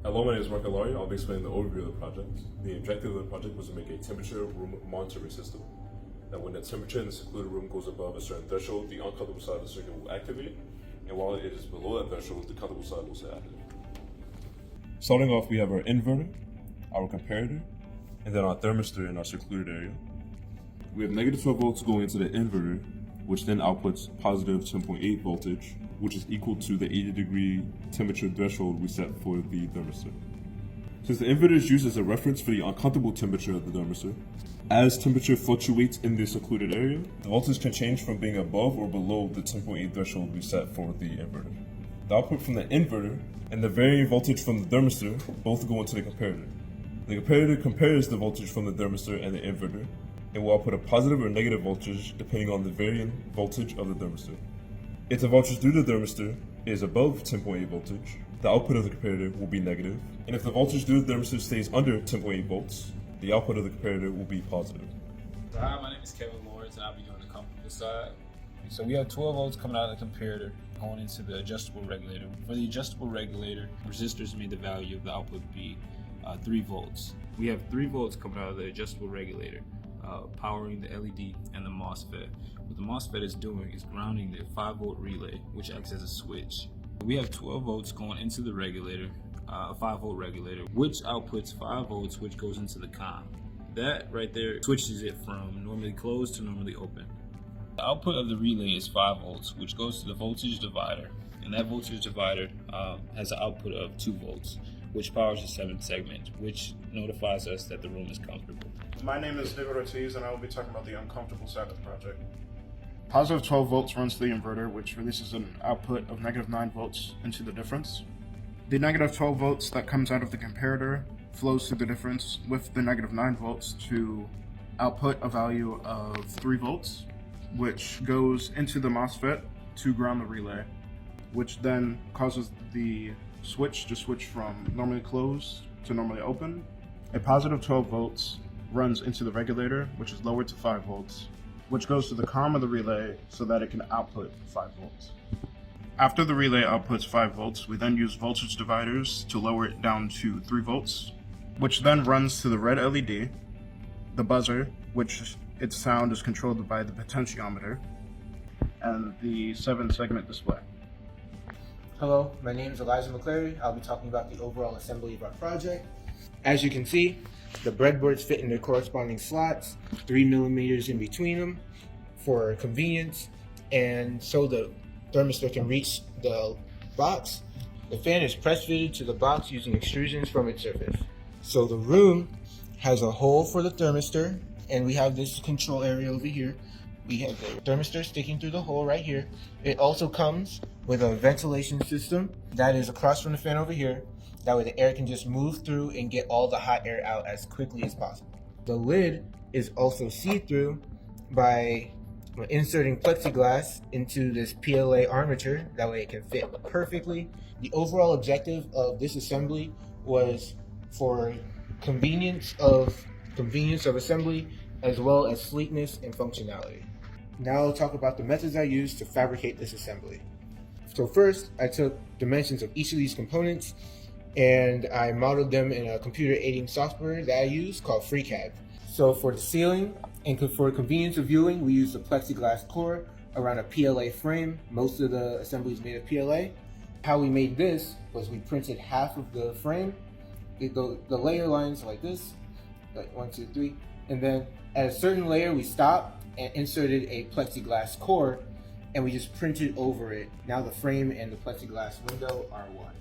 Hello, my name is Mark Alari. I'll be explaining the overview of the project. The objective of the project was to make a temperature room monitoring system. That when the temperature in the secluded room goes above a certain threshold, the uncountable side of the circuit will activate, and while it is below that threshold, the countable side will stay active. Starting off, we have our inverter, our comparator, and then our thermistor in our secluded area. We have negative 12 volts going into the inverter, which then outputs positive 10.8 voltage, which is equal to the 80-degree temperature threshold we set for the thermistor. Since the inverter is used as a reference for the uncountable temperature of the thermistor, as temperature fluctuates in the secluded area, the voltage can change from being above or below the 10.8 threshold we set for the inverter. The output from the inverter and the varying voltage from the thermistor both go into the comparator. The comparator compares the voltage from the thermistor and the inverter, and will output a positive or negative voltage depending on the varying voltage of the thermistor. If the voltage through the thermistor is above 10.8 voltage, the output of the comparator will be negative, and if the voltage through the thermistor stays under 10.8 volts, the output of the comparator will be positive. Hi, my name is Kevin Lawrence, and I'll be doing the comparable side. So we have 12 volts coming out of the comparator going into the adjustable regulator. For the adjustable regulator, resistors made the value of the output be 3 volts. We have 3 volts coming out of the adjustable regulator, powering the LED and the MOSFET. What the MOSFET is doing is grounding the 5-volt relay, which acts as a switch. We have 12 volts going into the regulator, a 5-volt regulator, which outputs 5 volts, which goes into the COM. That right there switches it from normally closed to normally open. The output of the relay is 5 volts, which goes to the voltage divider, and that voltage divider has an output of 2 volts, which powers the 7th segment, which notifies us that the room is comfortable. My name is David Ortiz, and I will be talking about the uncomfortable side of the project. Positive 12 volts runs to the inverter, which releases an output of negative 9 volts into the difference. The negative 12 volts that comes out of the comparator flows through the difference with the negative 9 volts to output a value of 3 volts, which goes into the MOSFET to ground the relay, which then causes the switch to switch from normally closed to normally open. A positive 12 volts runs into the regulator, which is lowered to 5 volts, which goes to the COM of the relay so that it can output 5 volts. After the relay outputs 5 volts, we then use voltage dividers to lower it down to 3 volts, which then runs to the red LED, the buzzer, which its sound is controlled by the potentiometer, and the 7-segment display. Hello, my name is Elijah McClary. I'll be talking about the overall assembly of our project. As you can see, the breadboards fit in their corresponding slots, 3 millimeters in between them for convenience, and so the thermistor can reach the box. The fan is press fitted to the box using extrusions from its surface. So the room has a hole for the thermistor, and we have this control area over here. We have the thermistor sticking through the hole right here. It also comes with a ventilation system that is across from the fan over here. That way the air can just move through and get all the hot air out as quickly as possible. The lid is also see-through by inserting plexiglass into this PLA armature. That way it can fit perfectly. The overall objective of this assembly was for convenience of assembly, as well as sleekness and functionality. Now I'll talk about the methods I used to fabricate this assembly. So first, I took dimensions of each of these components and I modeled them in a computer aiding software that I use called FreeCAD. So for the ceiling and for convenience of viewing, we used a plexiglass core around a PLA frame. Most of the assembly is made of PLA. How we made this was we printed half of the frame. The layer lines like this, like 1, 2, 3, and then at a certain layer we stopped and inserted a plexiglass core, and we just printed over it. Now the frame and the plexiglass window are one.